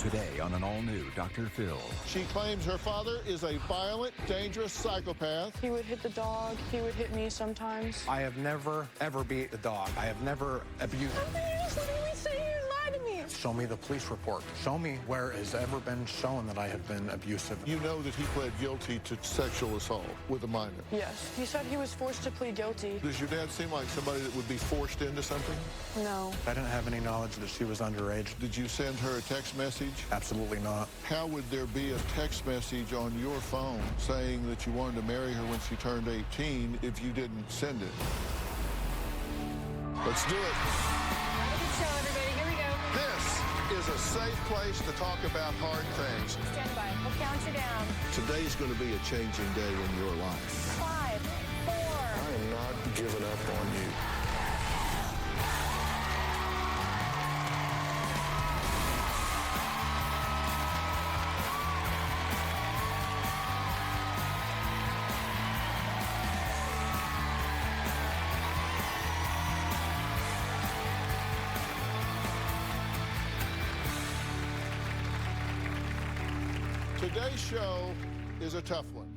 Today on an all-new Dr. Phil. She claims her father is a violent, dangerous psychopath. He would hit the dog. He would hit me sometimes. I have never, ever beat a dog. I have never abused. How can you just literally say you lied to me? Show me the police report. Show me where has ever been shown that I have been abusive. You know that he pled guilty to sexual assault with a minor. Yes. He said he was forced to plead guilty. Does your dad seem like somebody that would be forced into something? No. I didn't have any knowledge that she was underage. Did you send her a text message? Absolutely not. How would there be a text message on your phone saying that you wanted to marry her when she turned 18 if you didn't send it? Let's do it. Show, everybody. Here we go. This is a safe place to talk about hard things. Stand by. We'll count you down. Today's going to be a changing day in your life. 5, 4. I am not giving up on you. Today's show is a tough one.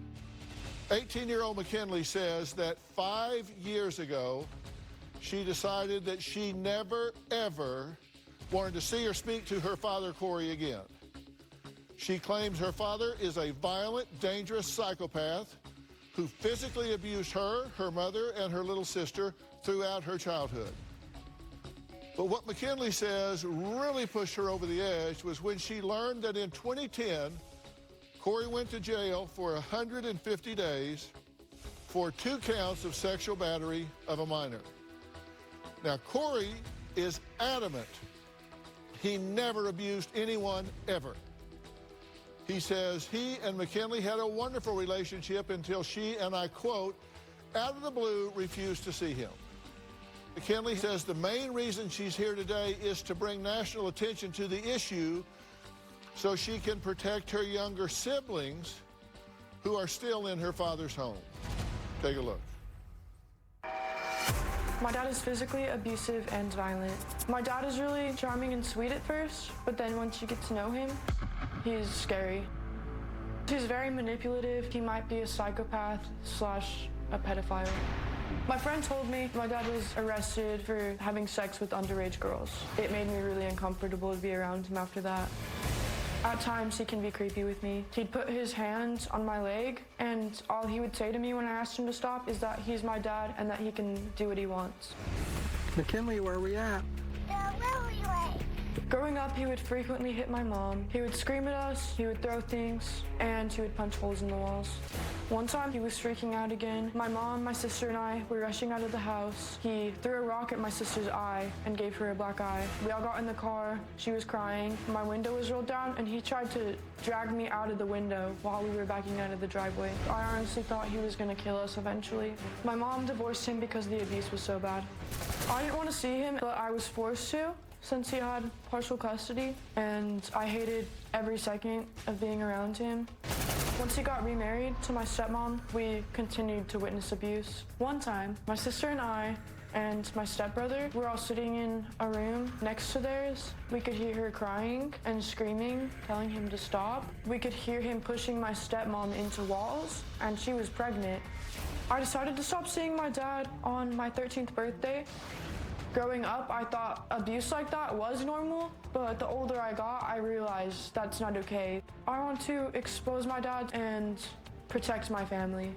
18-year-old McKinley says that 5 years ago, she decided that she never, ever wanted to see or speak to her father, Cory, again. She claims her father is a violent, dangerous psychopath who physically abused her, her mother, and her little sister throughout her childhood. But what McKinley says really pushed her over the edge was when she learned that in 2010, Cory went to jail for 150 days for 2 counts of sexual battery of a minor. Now, Cory is adamant he never abused anyone ever. He says he and McKinley had a wonderful relationship until she, and I quote, out of the blue, refused to see him. McKinley says the main reason she's here today is to bring national attention to the issue so she can protect her younger siblings who are still in her father's home. Take a look. My dad is physically abusive and violent. My dad is really charming and sweet at first, but then once you get to know him, he's scary. He's very manipulative. He might be a psychopath / a pedophile. My friend told me my dad was arrested for having sex with underage girls. It made me really uncomfortable to be around him after that. At times, he can be creepy with me. He'd put his hands on my leg, and all he would say to me when I asked him to stop is that he's my dad and that he can do what he wants. McKinley, where are we at? Growing up, he would frequently hit my mom. He would scream at us, he would throw things, and he would punch holes in the walls. One time, he was freaking out again. My mom, my sister, and I were rushing out of the house. He threw a rock at my sister's eye and gave her a black eye. We all got in the car. She was crying. My window was rolled down, and he tried to drag me out of the window while we were backing out of the driveway. I honestly thought he was going to kill us eventually. My mom divorced him because the abuse was so bad. I didn't want to see him, but I was forced to, since he had partial custody, and I hated every second of being around him. Once he got remarried to my stepmom, we continued to witness abuse. One time, my sister and I and my stepbrother were all sitting in a room next to theirs. We could hear her crying and screaming, telling him to stop. We could hear him pushing my stepmom into walls, and she was pregnant. I decided to stop seeing my dad on my 13th birthday. Growing up, I thought abuse like that was normal, but the older I got, I realized that's not okay. I want to expose my dad and protect my family.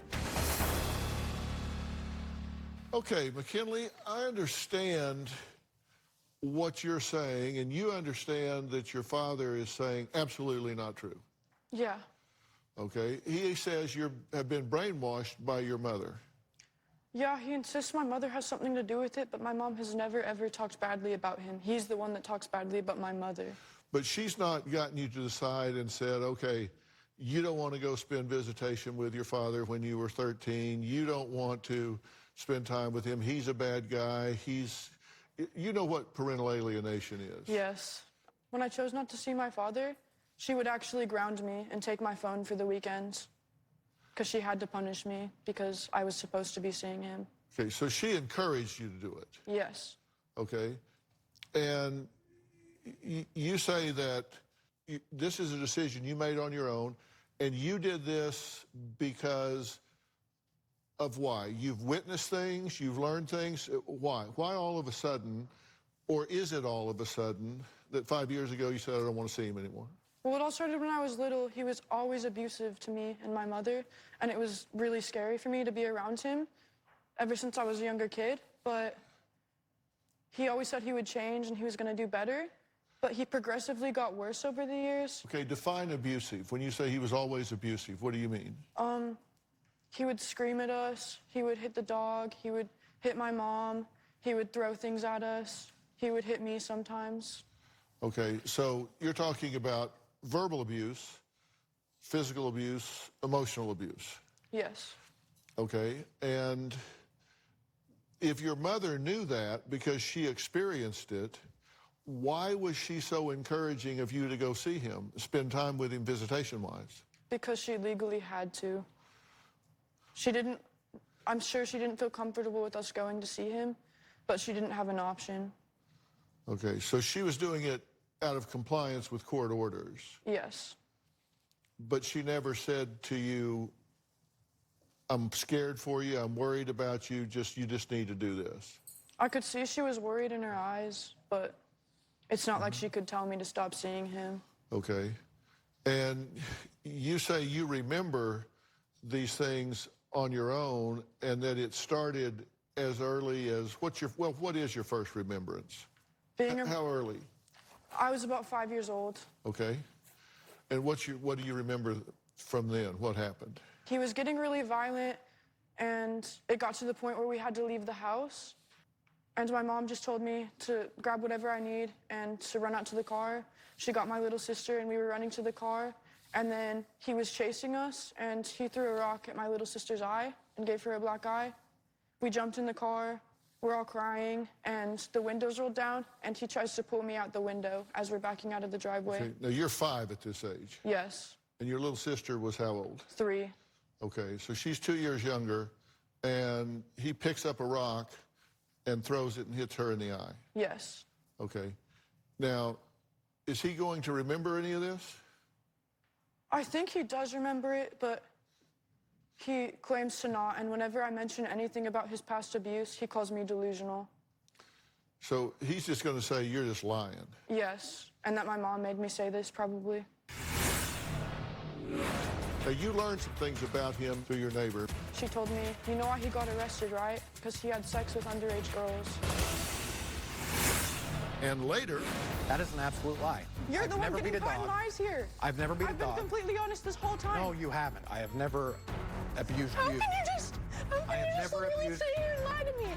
Okay, McKinley, I understand what you're saying, and you understand that your father is saying absolutely not true. Yeah. Okay, he says you have been brainwashed by your mother. Yeah, he insists my mother has something to do with it, but my mom has never, ever talked badly about him. He's the one that talks badly about my mother. But she's not gotten you to the side and said, okay, you don't want to go spend visitation with your father when you were 13. You don't want to spend time with him. He's a bad guy. You know what parental alienation is. Yes. When I chose not to see my father, she would actually ground me and take my phone for the weekends, because she had to punish me because I was supposed to be seeing him. Okay, so she encouraged you to do it. Yes. Okay, and you say that this is a decision you made on your own, and you did this because of why? You've witnessed things, you've learned things. Why? Why all of a sudden, or is it all of a sudden, that 5 years ago you said, I don't want to see him anymore? Well, it all started when I was little. He was always abusive to me and my mother, and it was really scary for me to be around him ever since I was a younger kid. But he always said he would change and he was going to do better, but he progressively got worse over the years. Okay, define abusive. When you say he was always abusive, what do you mean? He would scream at us, he would hit the dog, he would hit my mom, he would throw things at us, he would hit me sometimes. Okay, so you're talking about verbal abuse, physical abuse, emotional abuse. Yes. Okay, and if your mother knew that because she experienced it, why was she so encouraging of you to go see him, spend time with him visitation-wise? Because she legally had to. I'm sure she didn't feel comfortable with us going to see him, but she didn't have an option. Okay, so she was doing it out of compliance with court orders. Yes. But she never said to you, I'm scared for you, I'm worried about you, you just need to do this. I could see she was worried in her eyes, but it's not like she could tell me to stop seeing him. Okay. And you say you remember these things on your own, and that it started as early as, what is your first remembrance? How early? I was about 5 years old. Okay. And what do you remember from then? What happened? He was getting really violent, and it got to the point where we had to leave the house. And my mom just told me to grab whatever I need and to run out to the car. She got my little sister, and we were running to the car. And then he was chasing us, and he threw a rock at my little sister's eye and gave her a black eye. We jumped in the car. We're all crying, and the windows rolled down, and he tries to pull me out the window as we're backing out of the driveway. Okay. Now, you're 5 at this age. Yes. And your little sister was how old? 3. Okay, so she's 2 years younger, and he picks up a rock and throws it and hits her in the eye. Yes. Okay. Now, is he going to remember any of this? I think he does remember it, but he claims to not, and whenever I mention anything about his past abuse, he calls me delusional. So he's just going to say you're just lying. Yes, and that my mom made me say this, probably. Now, you learned some things about him through your neighbor. She told me, you know why he got arrested, right? Because he had sex with underage girls. And later... That is an absolute lie. You're I've the one never getting beat a caught in dog. lies here. I've never beat a dog. I've been completely honest this whole time. No, you haven't. I have never abused How you. can you just never really abused- sit here and lie to me?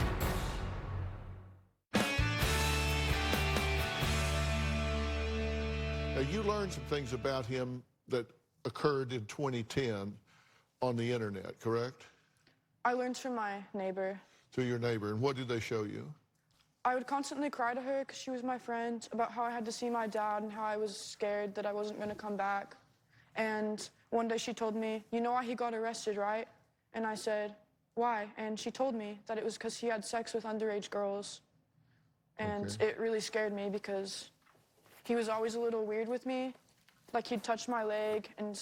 Now, you learned some things about him that occurred in 2010 on the internet, correct? I learned from my neighbor. Through your neighbor. And what did they show you? I would constantly cry to her because she was my friend about how I had to see my dad and how I was scared that I wasn't going to come back. And one day she told me, you know why he got arrested, right? And I said, why? And she told me that it was because he had sex with underage girls. And Okay. it really scared me because he was always a little weird with me. Like, he'd touch my leg and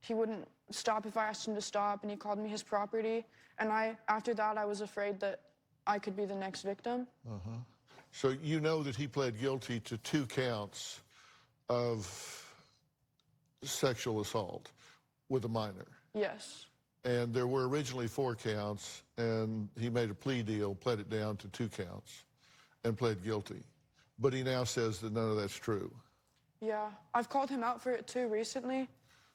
he wouldn't stop if I asked him to stop, and he called me his property. And after that, I was afraid that I could be the next victim. So you know that he pled guilty to 2 counts of sexual assault with a minor. Yes. And there were originally 4 counts, and he made a plea deal, pled it down to 2 counts, and pled guilty. But he now says that none of that's true. Yeah. I've called him out for it too recently,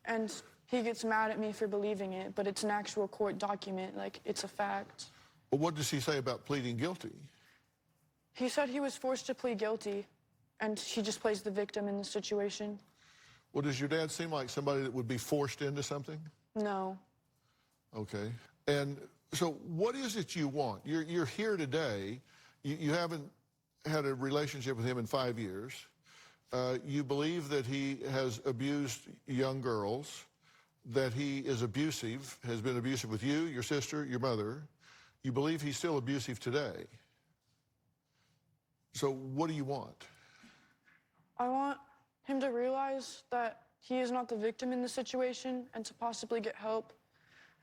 and he gets mad at me for believing it, but it's an actual court document, like, it's a fact. Well, what does he say about pleading guilty? He said he was forced to plead guilty, and he just plays the victim in the situation. Well, does your dad seem like somebody that would be forced into something? No. Okay. And so what is it you want? You're here today. You haven't had a relationship with him in 5 years. You believe that he has abused young girls, that he is abusive, has been abusive with you, your sister, your mother. You believe he's still abusive today. So what do you want? I want him to realize that he is not the victim in the situation and to possibly get help.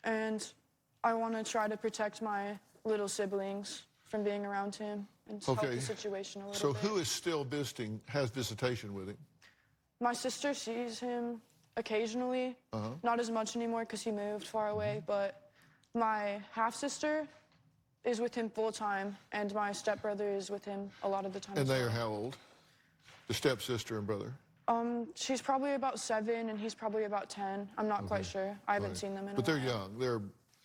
And I want to try to protect my little siblings from being around him and help the situation a little bit. So who is still has visitation with him? My sister sees him occasionally, not as much anymore because he moved far away, but my half-sister is with him full-time, and my stepbrother is with him a lot of the time. And they are how old? The stepsister and brother? She's probably about 7, and he's probably about 10. I'm not quite sure. I haven't seen them in a while. But they're young.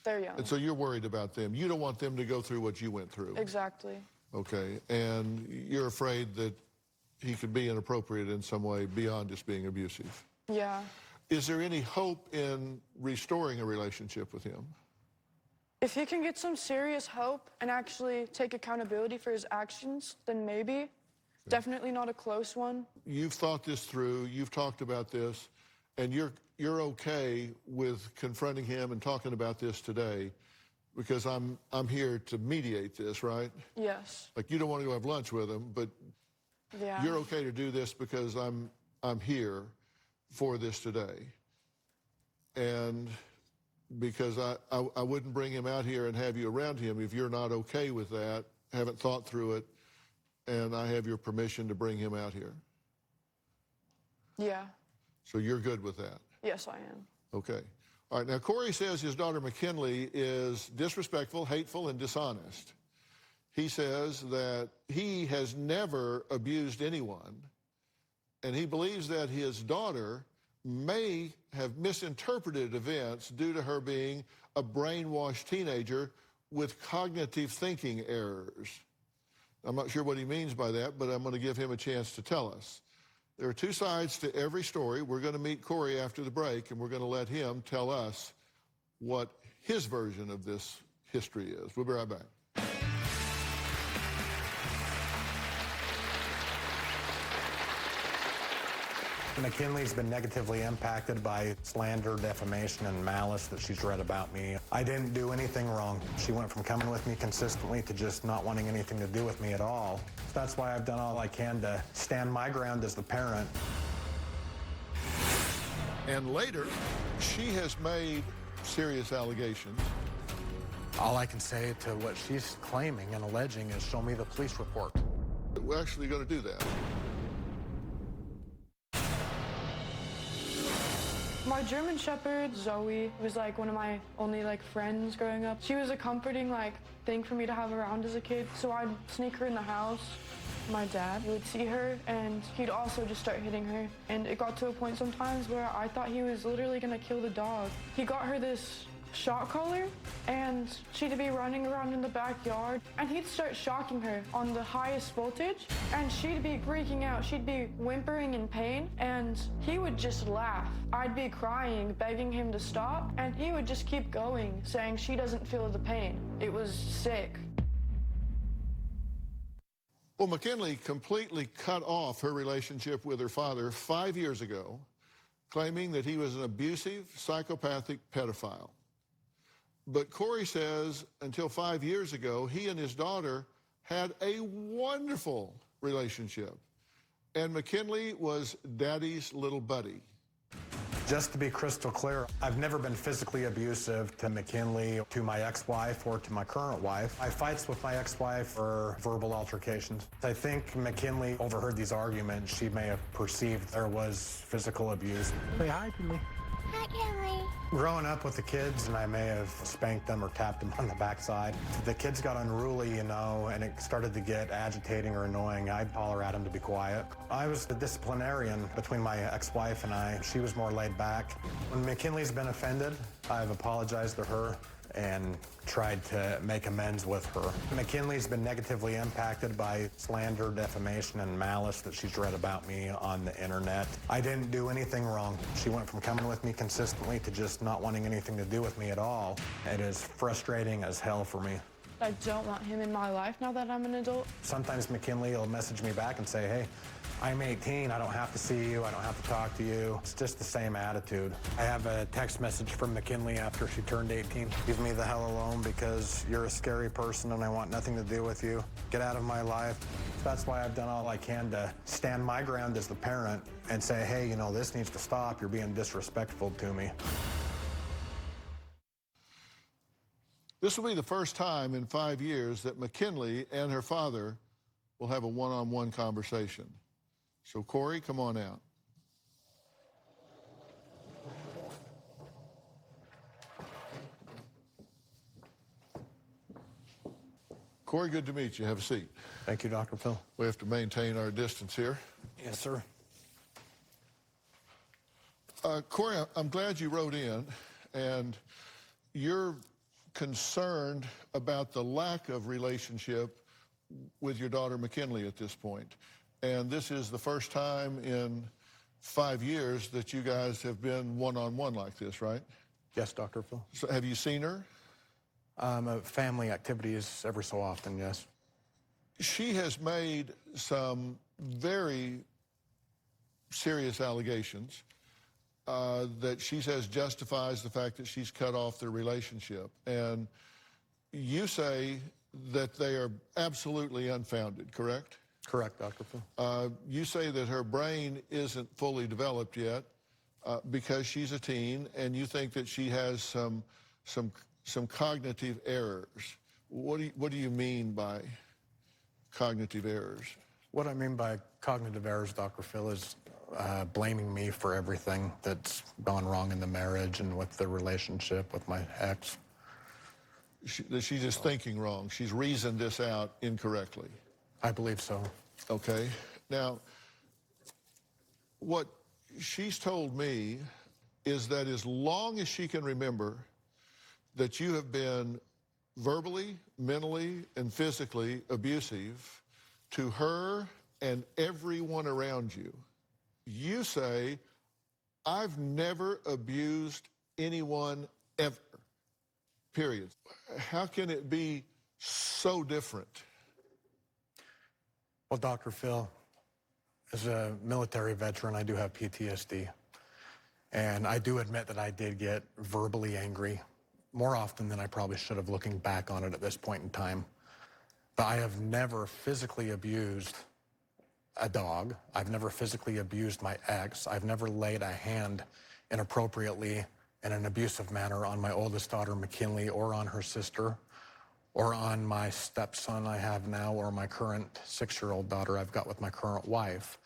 They're young. And so you're worried about them. You don't want them to go through what you went through. Exactly. Okay. And you're afraid that he could be inappropriate in some way beyond just being abusive. Yeah. Is there any hope in restoring a relationship with him? If he can get some serious help and actually take accountability for his actions, then maybe. Definitely not a close one. You've thought this through, you've talked about this, and you're okay with confronting him and talking about this today because I'm here to mediate this, right? Yes. Like you don't want to go have lunch with him, but Yeah. you're okay to do this because I'm here for this today. And because I wouldn't bring him out here and have you around him if you're not okay with that, haven't thought through it, and I have your permission to bring him out here. Yeah. So you're good with that? Yes, I am. Okay. All right, now Cory says his daughter McKinley is disrespectful, hateful, and dishonest. He says that he has never abused anyone, and he believes that his daughter may have misinterpreted events due to her being a brainwashed teenager with cognitive thinking errors. I'm not sure what he means by that, but I'm going to give him a chance to tell us. There are two sides to every story. We're going to meet Cory after the break, and we're going to let him tell us what his version of this history is. We'll be right back. McKinley's been negatively impacted by slander, defamation, and malice that she's read about me. I didn't do anything wrong. She went from coming with me consistently to just not wanting anything to do with me at all. That's why I've done all I can to stand my ground as the parent. And later, she has made serious allegations. All I can say to what she's claiming and alleging is show me the police report. We're actually going to do that. My German Shepherd, Zoe, was like one of my only friends growing up. She was a comforting thing for me to have around as a kid. So I'd sneak her in the house. My dad would see her and he'd also just start hitting her. And it got to a point sometimes where I thought he was literally gonna kill the dog. He got her this shock collar and she'd be running around in the backyard and he'd start shocking her on the highest voltage and she'd be freaking out. She'd be whimpering in pain and he would just laugh. I'd be crying, begging him to stop, and he would just keep going, saying she doesn't feel the pain. It was sick. Well, McKinley completely cut off her relationship with her father 5 years ago, claiming that he was an abusive, psychopathic pedophile. But Cory says until 5 years ago, he and his daughter had a wonderful relationship. And McKinley was Daddy's little buddy. Just to be crystal clear, I've never been physically abusive to McKinley, to my ex-wife, or to my current wife. I fights with my ex-wife or verbal altercations. I think McKinley overheard these arguments. She may have perceived there was physical abuse. Say hi to me. Hi, Kelly. Growing up with the kids, and I may have spanked them or tapped them on the backside. The kids got unruly, and it started to get agitating or annoying. I'd holler at them to be quiet. I was the disciplinarian between my ex-wife and I. She was more laid back. When McKinley's been offended, I've apologized to her and tried to make amends with her. McKinley's been negatively impacted by slander, defamation, and malice that she's read about me on the internet. I didn't do anything wrong. She went from coming with me consistently to just not wanting anything to do with me at all. It is frustrating as hell for me. I don't want him in my life now that I'm an adult. Sometimes McKinley will message me back and say, hey, I'm 18, I don't have to see you, I don't have to talk to you. It's just the same attitude. I have a text message from McKinley after she turned 18. Leave me the hell alone because you're a scary person and I want nothing to do with you. Get out of my life. That's why I've done all I can to stand my ground as the parent and say, hey, you know, this needs to stop. You're being disrespectful to me. This will be the first time in 5 years that McKinley and her father will have a one-on-one conversation. So, Cory, come on out. Cory, good to meet you. Have a seat. Thank you, Dr. Phil. We have to maintain our distance here. Yes, sir. Cory, I'm glad you wrote in, and you're concerned about the lack of relationship with your daughter McKinley at this point. And this is the first time in 5 years that you guys have been one-on-one like this, right? Yes, Dr. Phil. So have you seen her? Family activities every so often, yes. She has made some very serious allegations that she says justifies the fact that she's cut off the relationship. And you say that they are absolutely unfounded, correct? Correct, Dr. Phil. You say that her brain isn't fully developed yet because she's a teen, and you think that she has some cognitive errors. What do you mean by cognitive errors? What I mean by cognitive errors, Dr. Phil, is blaming me for everything that's gone wrong in the marriage and with the relationship with my ex. She's just thinking wrong. She's reasoned this out incorrectly. I believe so. Okay. Now, what she's told me is that as long as she can remember, that you have been verbally, mentally, and physically abusive to her and everyone around you. You say, I've never abused anyone ever, period. How can it be so different? Well, Dr. Phil, as a military veteran, I do have PTSD. And I do admit that I did get verbally angry more often than I probably should have, looking back on it at this point in time. But I have never physically abused a dog. I've never physically abused my ex. I've never laid a hand inappropriately in an abusive manner on my oldest daughter, McKinley, or on her sister, or on my stepson I have now, or my current 6-year-old daughter I've got with my current wife.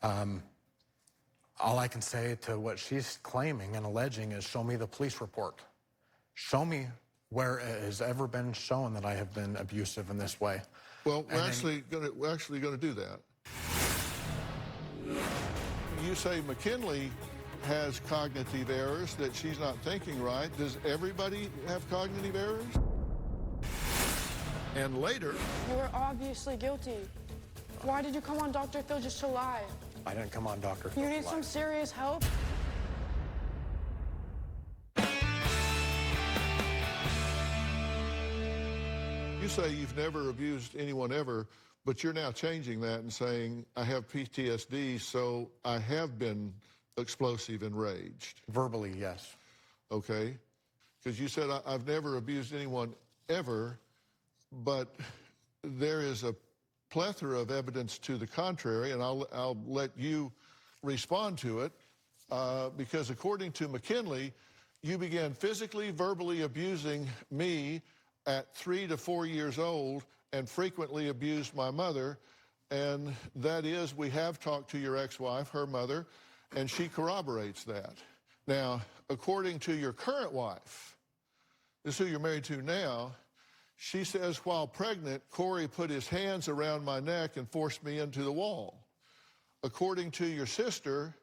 All I can say to what she's claiming and alleging is, show me the police report. Show me where it has ever been shown that I have been abusive in this way. Well, we're actually going to do that. You say McKinley has cognitive errors, that she's not thinking right. Does everybody have cognitive errors? And later... You were obviously guilty. Why did you come on Dr. Phil just to lie? I didn't come on Dr. Phil. You need some serious help? You say you've never abused anyone ever, but you're now changing that and saying, I have PTSD, so I have been explosive and raged. Verbally, yes. Okay? Because you said, I've never abused anyone ever, but there is a plethora of evidence to the contrary, and I'll let you respond to it, because according to McKinley, you began physically, verbally abusing me at 3 to 4 years old and frequently abused my mother, and that is, we have talked to your ex-wife, her mother, and she corroborates that. Now, according to your current wife, this is who you're married to now, she says, while pregnant, Cory put his hands around my neck and forced me into the wall. According to your sister,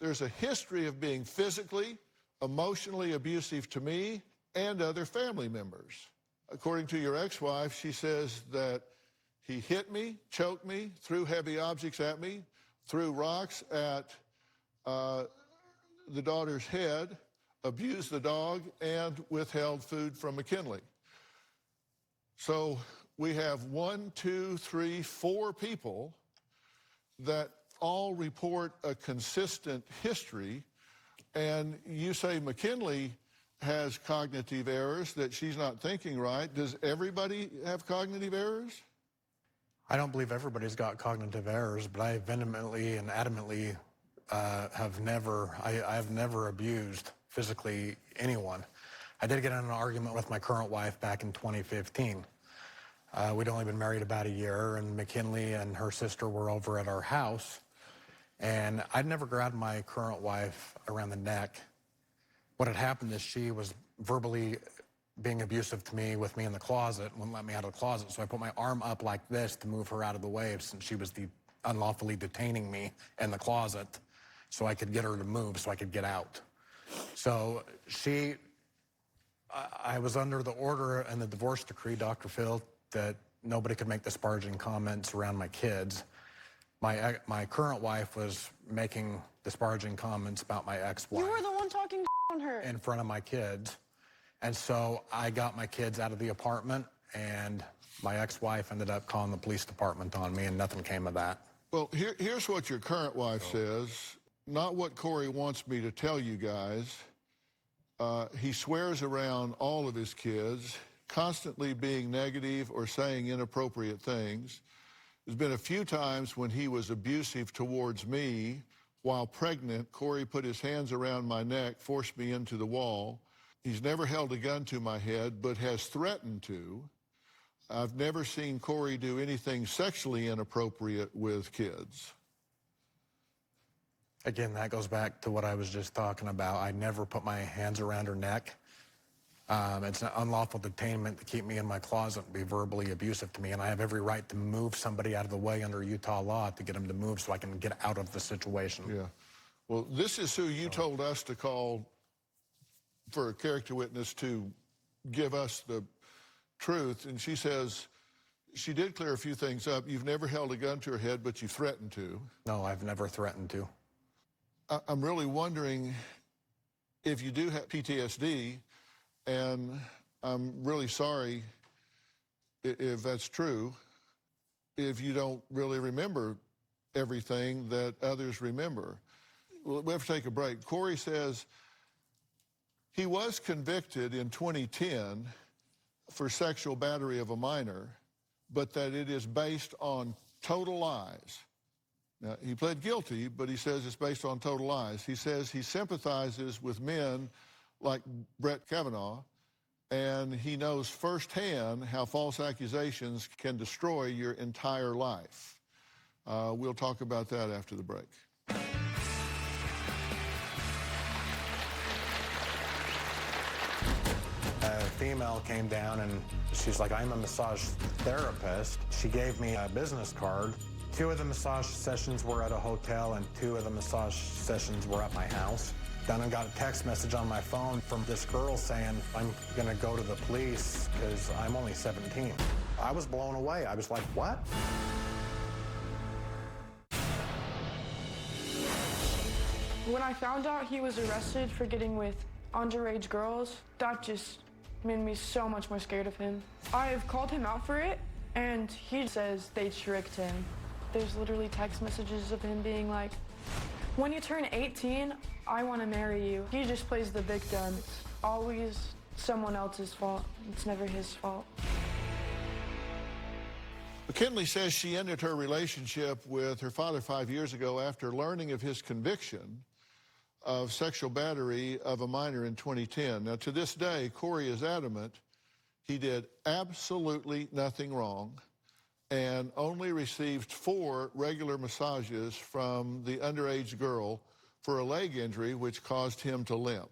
there's a history of being physically, emotionally abusive to me and other family members. According to your ex-wife, she says that he hit me, choked me, threw heavy objects at me, threw rocks at the daughter's head, abused the dog, and withheld food from McKinley. So we have 1, 2, 3, 4 people that all report a consistent history, and you say McKinley has cognitive errors, that she's not thinking right. Does everybody have cognitive errors? I don't believe everybody's got cognitive errors, but I vehemently and adamantly have never abused physically anyone. I did get in an argument with my current wife back in 2015. We'd only been married about a year, and McKinley and her sister were over at our house, and I'd never grabbed my current wife around the neck. What had happened is she was verbally being abusive to me with me in the closet, wouldn't let me out of the closet, so I put my arm up like this to move her out of the way since she was unlawfully detaining me in the closet so I could get her to move so I could get out. So I was under the order and the divorce decree, Dr. Phil, that nobody could make disparaging comments around my kids. My current wife was making disparaging comments about my ex-wife. You were the one talking on her. In front of my kids. And so I got my kids out of the apartment, and my ex-wife ended up calling the police department on me, and nothing came of that. Well, here's what your current wife says, not what Cory wants me to tell you guys. He swears around all of his kids, constantly being negative or saying inappropriate things. There's been a few times when he was abusive towards me. While pregnant, Cory put his hands around my neck, forced me into the wall. He's never held a gun to my head, but has threatened to. I've never seen Cory do anything sexually inappropriate with kids. Again, that goes back to what I was just talking about. I never put my hands around her neck. It's an unlawful detainment to keep me in my closet and be verbally abusive to me, and I have every right to move somebody out of the way under Utah law to get them to move so I can get out of the situation. Yeah. Well, this is who you told us to call for a character witness to give us the truth, and she says she did clear a few things up. You've never held a gun to her head, but you threatened to. No, I've never threatened to. I'm really wondering if you do have PTSD, and I'm really sorry if that's true, if you don't really remember everything that others remember. Well, we have to take a break. Cory says he was convicted in 2010 for sexual battery of a minor, but that it is based on total lies. Now, he pled guilty, but he says it's based on total lies. He says he sympathizes with men like Brett Kavanaugh, and he knows firsthand how false accusations can destroy your entire life. We'll talk about that after the break. A female came down and she's like, I'm a massage therapist. She gave me a business card. 2 of the massage sessions were at a hotel and 2 of the massage sessions were at my house. Then I got a text message on my phone from this girl saying, I'm gonna go to the police because I'm only 17. I was blown away. I was like, what? When I found out he was arrested for getting with underage girls, that just made me so much more scared of him. I've called him out for it, and he says they tricked him. There's literally text messages of him being like, when you turn 18, I want to marry you. He just plays the victim. It's always someone else's fault. It's never his fault. McKinley says she ended her relationship with her father 5 years ago after learning of his conviction of sexual battery of a minor in 2010. Now, to this day, Cory is adamant he did absolutely nothing wrong and only received 4 regular massages from the underage girl for a leg injury which caused him to limp.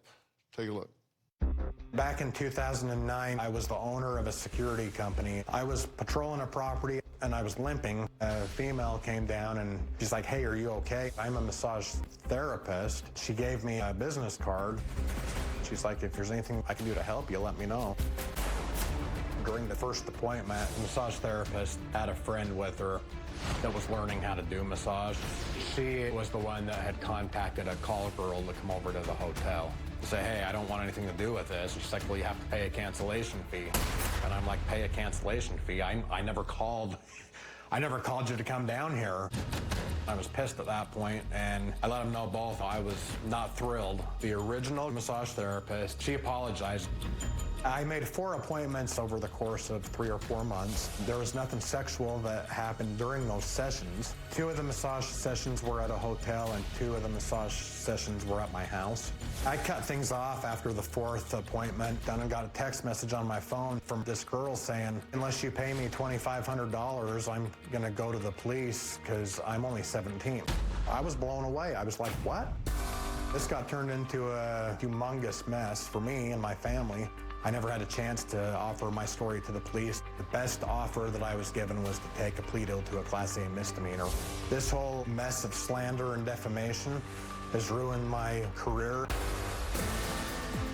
Take a look. Back in 2009, I was the owner of a security company. I was patrolling a property and I was limping. A female came down and she's like, hey, are you okay? I'm a massage therapist. She gave me a business card. She's like, if there's anything I can do to help you, let me know. During the first appointment, the massage therapist had a friend with her. that was learning how to do massage. She was the one that had contacted a call girl to come over to the hotel. Say, hey, I don't want anything to do with this. She's like, well, you have to pay a cancellation fee. And I'm like, pay a cancellation fee? I never called you to come down here. I was pissed at that point, and I let them know both I was not thrilled. The original massage therapist, she apologized. I made 4 appointments over the course of 3 or 4 months. There was nothing sexual that happened during those sessions. 2 of the massage sessions were at a hotel, and 2 of the massage sessions were at my house. I cut things off after the 4th appointment, and I got a text message on my phone from this girl saying, unless you pay me $2,500, I'm gonna go to the police because I'm only 17. I was blown away. I was like, what? This got turned into a humongous mess for me and my family. I never had a chance to offer my story to the police. The best offer that I was given was to take a plea deal to a Class A misdemeanor. This whole mess of slander and defamation has ruined my career.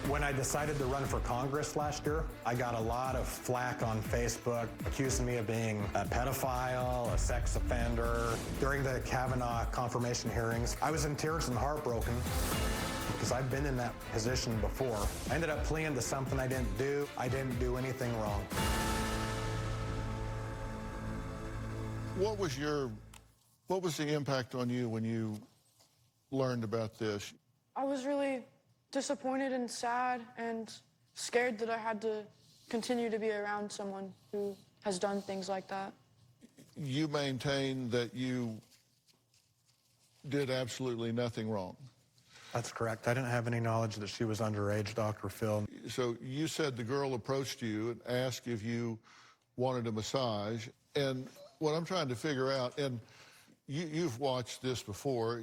When I decided to run for Congress last year, I got a lot of flack on Facebook accusing me of being a pedophile, a sex offender. During the Kavanaugh confirmation hearings, I was in tears and heartbroken, because I've been in that position before. I ended up pleading to something I didn't do. I didn't do anything wrong. What was the impact on you when you learned about this? I was really disappointed and sad and scared that I had to continue to be around someone who has done things like that. You maintain that you did absolutely nothing wrong. That's correct. I didn't have any knowledge that she was underage, Dr. Phil. So you said the girl approached you and asked if you wanted a massage. And what I'm trying to figure out, and you've watched this before,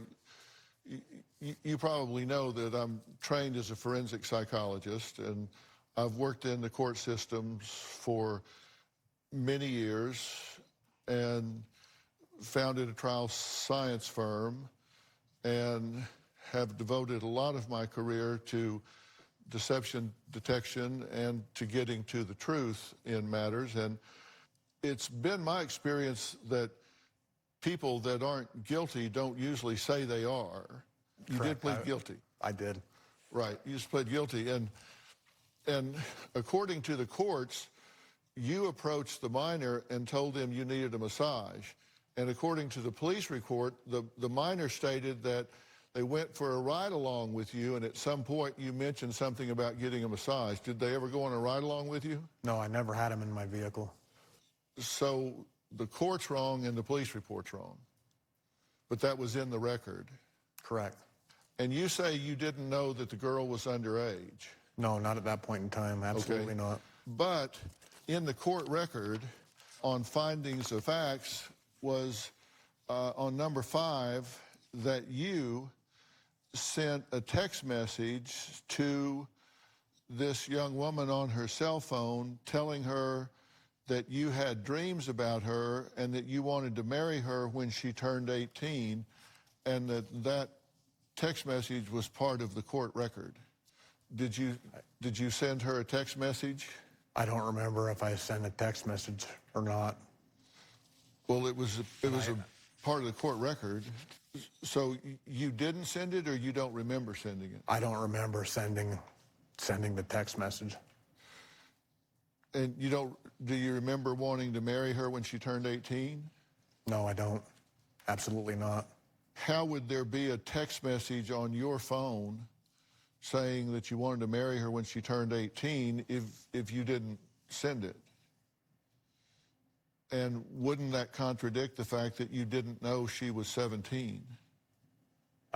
you probably know that I'm trained as a forensic psychologist, and I've worked in the court systems for many years and founded a trial science firm and have devoted a lot of my career to deception detection and to getting to the truth in matters. And it's been my experience that people that aren't guilty don't usually say they are. You Correct. did plead guilty. I did. Right, you just pled guilty. And according to the courts, you approached the minor and told him you needed a massage. And according to the police report, the minor stated that they went for a ride-along with you, and at some point you mentioned something about getting a massage. Did they ever go on a ride-along with you? No, I never had him in my vehicle. So the court's wrong and the police report's wrong. But that was in the record. Correct. And you say you didn't know that the girl was underage. No, not at that point in time. Absolutely not. But in the court record, on findings of facts, was on number 5 that you sent a text message to this young woman on her cell phone telling her that you had dreams about her and that you wanted to marry her when she turned 18, and that text message was part of the court record. Did you send her a text message? I don't remember if I sent a text message or not. Well, it was a part of the court record. So you didn't send it, or you don't remember sending it? I don't remember sending the text message. And do you remember wanting to marry her when she turned 18? No, I don't. Absolutely not. How would there be a text message on your phone saying that you wanted to marry her when she turned 18 if you didn't send it? And wouldn't that contradict the fact that you didn't know she was 17?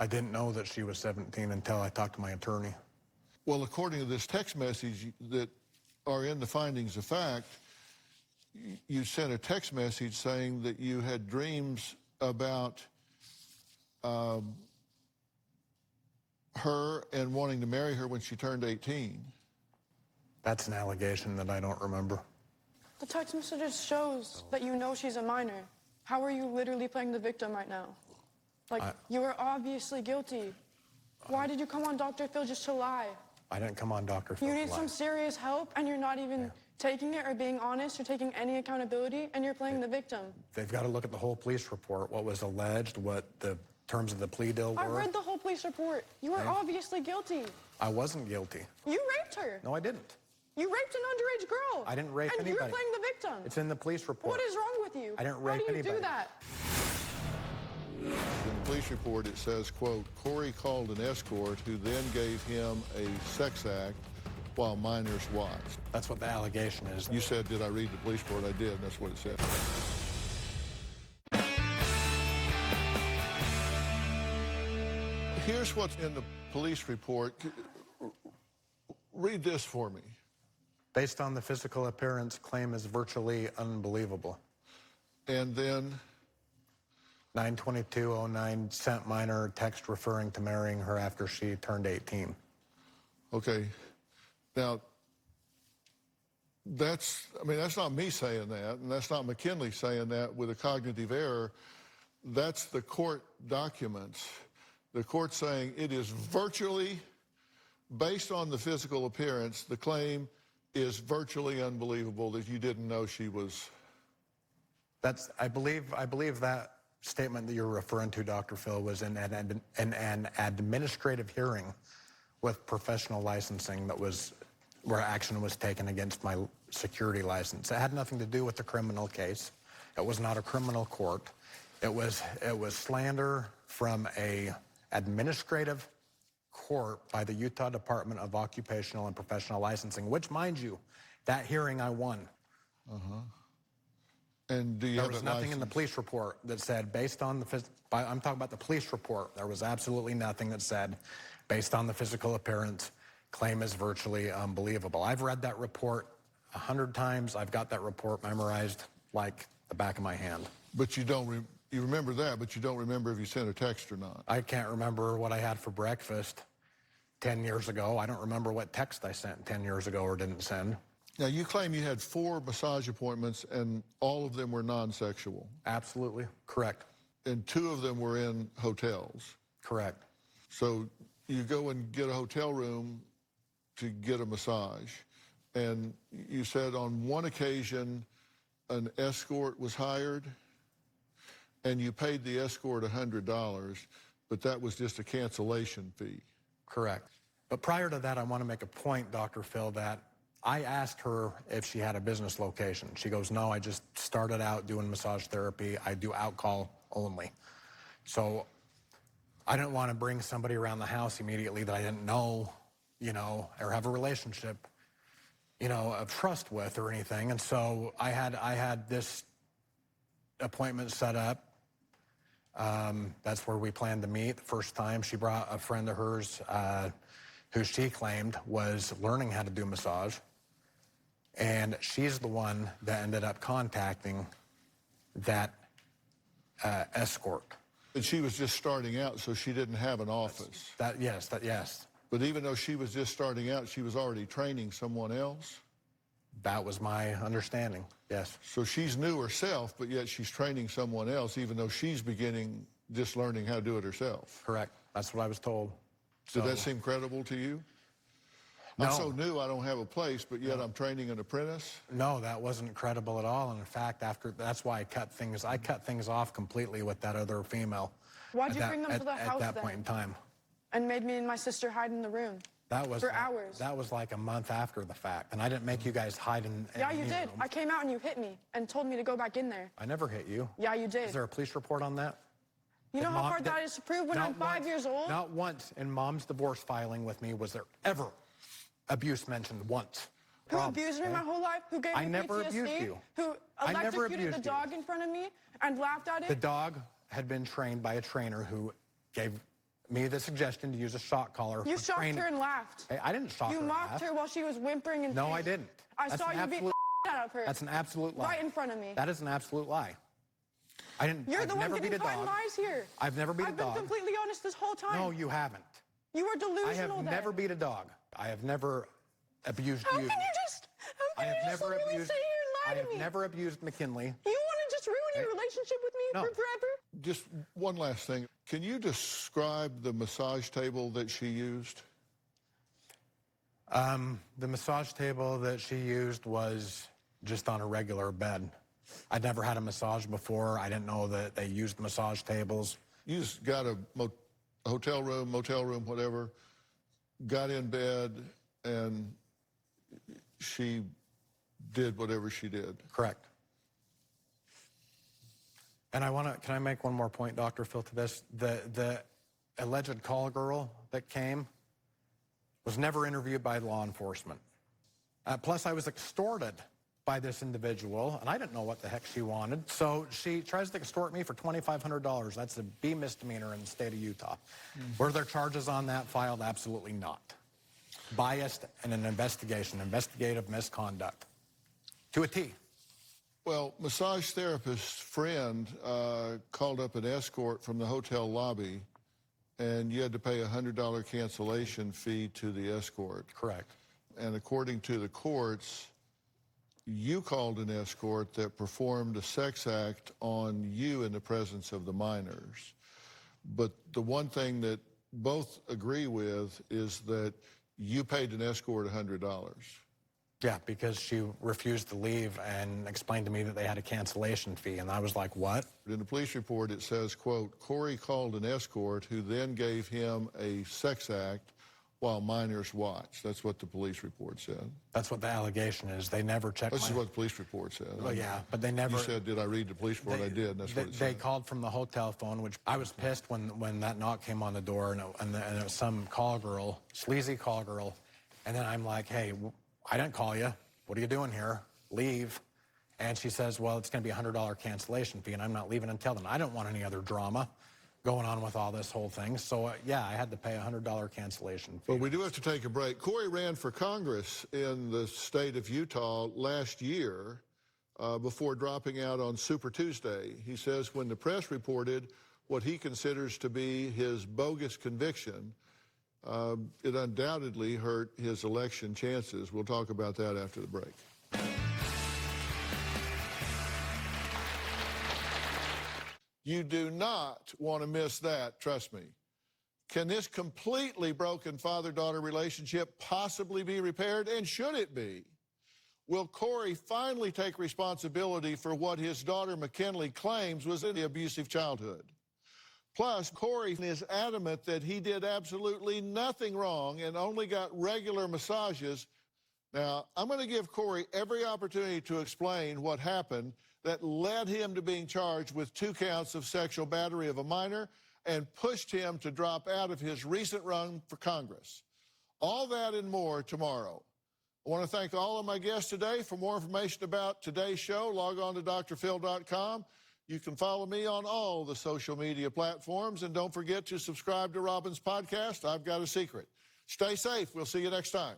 I didn't know that she was 17 until I talked to my attorney. Well, according to this text message that are in the findings of fact, you sent a text message saying that you had dreams about her and wanting to marry her when she turned 18. That's an allegation that I don't remember. The text messages shows that you know she's a minor. How are you literally playing the victim right now? Like, you are obviously guilty. Why did you come on Dr. Phil just to lie? I didn't come on Dr. Phil You to need lie. some serious help, and you're not even taking it or being honest or taking any accountability, and you're playing the victim. They've got to look at the whole police report, what was alleged, what the terms of the plea deal were. I read the whole police report. You are obviously guilty. I wasn't guilty. You raped her. No, I didn't. You raped an underage girl. I didn't rape anybody. And you're playing the victim. It's in the police report. What is wrong with you? I didn't rape How do you anybody. do that? In the police report, it says, quote, Cory called an escort who then gave him a sex act while minors watched. That's what the allegation is. You said, did I read the police report? I did, and that's what it said. Here's what's in the police report. Read this for me. Based on the physical appearance, claim is virtually unbelievable. And then 9/22/09 sent minor text referring to marrying her after she turned 18. okay, now, that's not me saying that, and that's not McKinley saying that with a cognitive error. That's the court documents. The court saying it is virtually, based on the physical appearance, the claim is virtually unbelievable that you didn't know she was. I believe that statement that you're referring to, Dr. Phil, was in an administrative hearing with professional licensing that was where action was taken against my security license. It had nothing to do with the criminal case. It was not a criminal court. It was slander from a administrative court by the Utah Department of Occupational and Professional Licensing, which, mind you, that hearing I won. And do you There have was it nothing in the licensed? police report that said, based on the, I'm talking about the police report, there was absolutely nothing that said, based on the physical appearance, claim is virtually unbelievable. I've read that report 100 times. I've got that report memorized like the back of my hand. But you don't, you remember that, but you don't remember if you sent a text or not. I can't remember what I had for breakfast 10 years ago. I don't remember what text I sent 10 years ago or didn't send. Now, you claim you had 4 massage appointments, and all of them were non-sexual. Absolutely. Correct. And 2 of them were in hotels. Correct. So you go and get a hotel room to get a massage. And you said on one occasion an escort was hired, and you paid the escort $100, but that was just a cancellation fee. Correct. But prior to that, I want to make a point, Dr. Phil, that I asked her if she had a business location. She goes, no, I just started out doing massage therapy. I do alcohol only. So I didn't want to bring somebody around the house immediately that I didn't know, you know, or have a relationship, you know, of trust with or anything. And so I had this appointment set up. That's where we planned to meet the first time. She brought a friend of hers who she claimed was learning how to do massage. And she's the one that ended up contacting that escort. And she was just starting out, so she didn't have an office. Yes. But even though she was just starting out, she was already training someone else? That was my understanding, yes. So she's new herself, but yet she's training someone else, even though she's beginning just learning how to do it herself. Correct. That's what I was told. Did that seem credible to you? No. I'm so new, I don't have a place, but yet I'm training an apprentice? No, that wasn't credible at all. And in fact, that's why I cut things off completely with that other female. Why'd you bring them to the house at that then? point in time? And made me and my sister hide in the room. That was for hours. That was like a month after the fact, and I didn't make you guys hide in. Yeah, you did. I came out and you hit me and told me to go back in there. I never hit you. Yeah, you did. Is there a police report on that? You know how hard that is to prove when I'm 5 years old? Not once in Mom's divorce filing with me was there ever abuse mentioned once. Who abused me my whole life? Who gave me PTSD? I never abused you. Who I never electrocuted abused the dog in front of me and laughed at it? The dog had been trained by a trainer who gave me the suggestion to use a shock collar. You shocked her and laughed. Hey, I didn't shock her. You mocked her while she was whimpering and No, I didn't. I saw you beat the out of her. That's an absolute lie. Right in front of me. That is an absolute lie. I didn't. You're I've the one never beat giving a dog. lies here. I've never beat a dog. I've been completely honest this whole time. No, you haven't. You were delusional I have then. never beat a dog. I have never abused How you. can you just? How I can have you just never literally abused. sit here I and lie have to me? never abused McKinley. You want to just ruin your relationship with me No. for forever? Just one last thing. Can you describe the massage table that she used? The massage table that she used was just on a regular bed. I'd never had a massage before. I didn't know that they used massage tables. You just got a hotel room, motel room, whatever, got in bed, and she did whatever she did. Correct. And can I make one more point, Dr. Phil, to this? The alleged call girl that came was never interviewed by law enforcement. Plus, I was extorted by this individual, and I didn't know what the heck she wanted. So she tries to extort me for $2,500. That's a B misdemeanor in the state of Utah. Were there charges on that filed? Absolutely not. Biased and an investigation, investigative misconduct. To a T. Well, massage therapist's friend called up an escort from the hotel lobby, and you had to pay a $100 cancellation fee to the escort. Correct. And according to the courts, you called an escort that performed a sex act on you in the presence of the minors. But the one thing that both agree with is that you paid an escort $100. Yeah, because she refused to leave and explained to me that they had a cancellation fee, and I was like, what? In the police report, it says, quote, Cory called an escort who then gave him a sex act while minors watched. That's what the police report said. That's what the allegation is. They never checked This is what the police report said. Well, yeah, but they never... You said, did I read the police report? I did, and that's what it said. They called from the hotel phone, which I was pissed when that knock came on the door, and it was some call girl, sleazy call girl, and then I'm like, hey, I didn't call you. What are you doing here? Leave. And she says, well, it's going to be a $100 cancellation fee, and I'm not leaving until then. I don't want any other drama going on with all this whole thing. So, yeah, I had to pay a $100 cancellation fee. Well, we do have to take a break. Cory ran for Congress in the state of Utah last year before dropping out on Super Tuesday. He says when the press reported what he considers to be his bogus conviction, it undoubtedly hurt his election chances. We'll talk about that after the break. You do not want to miss that, trust me. Can this completely broken father-daughter relationship possibly be repaired, and should it be? Will Cory finally take responsibility for what his daughter McKinley claims was an abusive childhood? Plus, Cory is adamant that he did absolutely nothing wrong and only got regular massages. Now, I'm going to give Cory every opportunity to explain what happened that led him to being charged with 2 counts of sexual battery of a minor and pushed him to drop out of his recent run for Congress. All that and more tomorrow. I want to thank all of my guests today. For more information about today's show, log on to drphil.com. You can follow me on all the social media platforms, and don't forget to subscribe to Robin's podcast, I've Got a Secret. Stay safe. We'll see you next time.